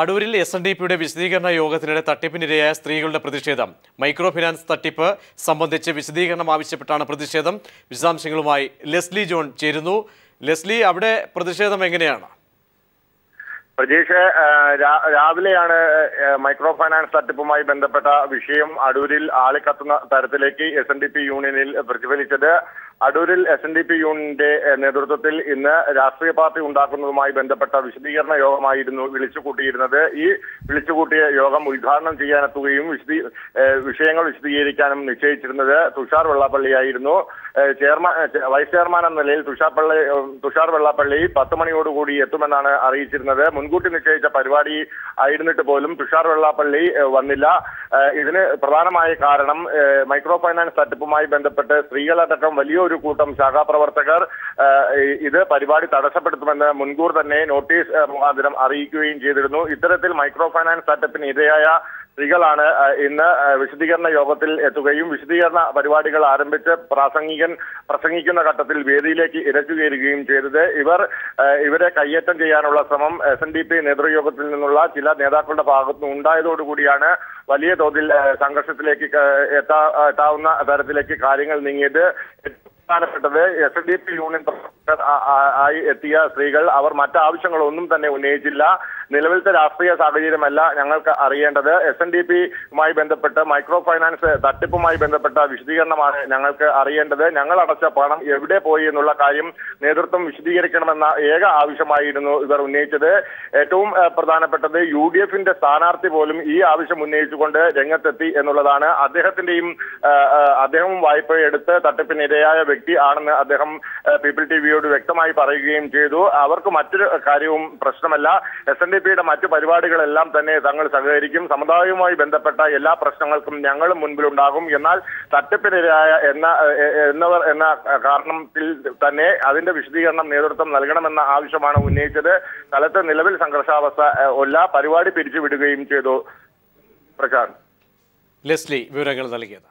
അടൂരിൽ SNDPയുടെ വിശദീകരണ യോഗത്തിനിടെ തട്ടിപ്പിനിരയായ സ്ത്രീകളുടെ പ്രതിഷേധം. മൈക്രോ ഫിനാൻസ് തട്ടിപ്പ് സംബന്ധിച്ച് വിശദീകരണം ആവശ്യപ്പെട്ടാണ് പ്രതിഷേധം. വിശദാംശങ്ങളുമായി ലെസ്ലി ജോൺ ചേരുന്നു. ലെസ്ലി, അവിടെ പ്രതിഷേധം എങ്ങനെയാണ്? പ്രജീഷ്, രാവിലെയാണ് മൈക്രോ ഫൈനാൻസ് തട്ടിപ്പുമായി ബന്ധപ്പെട്ട വിഷയം അടൂരിൽ ആളിക്കത്തുന്ന തരത്തിലേക്ക് SNDP യൂണിയനിൽ പ്രതിഫലിച്ചത്. അടൂരിൽ SNDP യൂണിയന്റെ നേതൃത്വത്തിൽ ഇന്ന് രാഷ്ട്രീയ പാർട്ടി ഉണ്ടാക്കുന്നതുമായി ബന്ധപ്പെട്ട വിശദീകരണ യോഗമായിരുന്നു വിളിച്ചുകൂട്ടിയിരുന്നത്. ഈ വിളിച്ചുകൂട്ടിയ യോഗം ഉദ്ഘാടനം ചെയ്യാനെത്തുകയും വിഷയങ്ങൾ വിശദീകരിക്കാനും നിശ്ചയിച്ചിരുന്നത് തുഷാർ വെള്ളാപ്പള്ളിയായിരുന്നു. വൈസ് ചെയർമാൻ എന്ന നിലയിൽ തുഷാർ വെള്ളാപ്പള്ളി 10 മണിയോടുകൂടി എത്തുമെന്നാണ് അറിയിച്ചിരുന്നത്. മുൻകൂട്ടി നിശ്ചയിച്ച പരിപാടി ആയിരുന്നിട്ട് പോലും തുഷാർ വെള്ളാപ്പള്ളി വന്നില്ല. ഇതിന് പ്രധാനമായ കാരണം മൈക്രോ ഫൈനാൻസ് തട്ടിപ്പുമായി ബന്ധപ്പെട്ട് സ്ത്രീകളടക്കം വലിയൊരു കൂട്ടം ശാഖാപ്രവർത്തകർ ഇത് പരിപാടി തടസ്സപ്പെടുത്തുമെന്ന് മുൻകൂർ തന്നെ നോട്ടീസ് മുഖാന്തരം അറിയിക്കുകയും ചെയ്തിരുന്നു. ഇത്തരത്തിൽ മൈക്രോ ഫൈനാൻസ് തട്ടിപ്പിന് ഇരയായ സ്ത്രീകളാണ് ഇന്ന് വിശദീകരണ യോഗത്തിൽ എത്തുകയും വിശദീകരണ പരിപാടികൾ ആരംഭിച്ച് പ്രസംഗിക്കുന്ന ഘട്ടത്തിൽ വേദിയിലേക്ക് ഇരച്ചുകയറുകയും ചെയ്തത്. ഇവരെ കയ്യേറ്റം ചെയ്യാനുള്ള ശ്രമം SNDP നേതൃയോഗത്തിൽ നിന്നുള്ള ചില നേതാക്കളുടെ ഭാഗത്തുനിന്ന് ഉണ്ടായതോടുകൂടിയാണ് വലിയ തോതിൽ സംഘർഷത്തിലേക്ക് എത്താവുന്ന തരത്തിലേക്ക് കാര്യങ്ങൾ നീങ്ങിയത്. പ്രധാനപ്പെട്ടത് SNDP യൂണിയൻ ആയി എത്തിയ സ്ത്രീകൾ അവർ മറ്റാവശ്യങ്ങളൊന്നും തന്നെ ഉന്നയിച്ചില്ല. നിലവിലത്തെ രാഷ്ട്രീയ സാഹചര്യമല്ല ഞങ്ങൾക്ക് അറിയേണ്ടത്. SNDPയുമായി ബന്ധപ്പെട്ട് മൈക്രോ ഫൈനാൻസ് തട്ടിപ്പുമായി ബന്ധപ്പെട്ട വിശദീകരണമാണ് ഞങ്ങൾക്ക് അറിയേണ്ടത്. ഞങ്ങൾ അടച്ച പണം എവിടെ പോയി എന്നുള്ള കാര്യം നേതൃത്വം വിശദീകരിക്കണമെന്ന ഏക ആവശ്യമായിരുന്നു ഇവർ ഉന്നയിച്ചത്. ഏറ്റവും പ്രധാനപ്പെട്ടത് UDFന്റെ സ്ഥാനാർത്ഥി പോലും ഈ ആവശ്യം ഉന്നയിച്ചുകൊണ്ട് രംഗത്തെത്തി എന്നുള്ളതാണ്. അദ്ദേഹവും വായ്പയെടുത്ത് തട്ടിപ്പിനിരയായ വ്യക്തി ആണെന്ന് അദ്ദേഹം പീപ്പിൾ TVയോട് വ്യക്തമായി പറയുകയും ചെയ്തു. അവർക്ക് മറ്റൊരു കാര്യവും പ്രശ്നമല്ല. SNDPയുടെ മറ്റു പരിപാടികളെല്ലാം തന്നെ തങ്ങൾ സഹകരിക്കും. സമുദായവുമായി ബന്ധപ്പെട്ട എല്ലാ പ്രശ്നങ്ങൾക്കും ഞങ്ങളും മുൻപിലുണ്ടാകും. എന്നാൽ തട്ടിപ്പിനിരയായ എന്ന കാരണത്തിൽ തന്നെ അതിന്റെ വിശദീകരണം നേതൃത്വം നൽകണമെന്ന ആവശ്യമാണ് ഉന്നയിച്ചത്. സ്ഥലത്ത് നിലവിൽ സംഘർഷാവസ്ഥ പരിപാടി പിരിച്ചുവിടുകയും ചെയ്തു. പ്രശാന്ത്. ലെസ്ലി വിവരങ്ങൾ നൽകിയത്.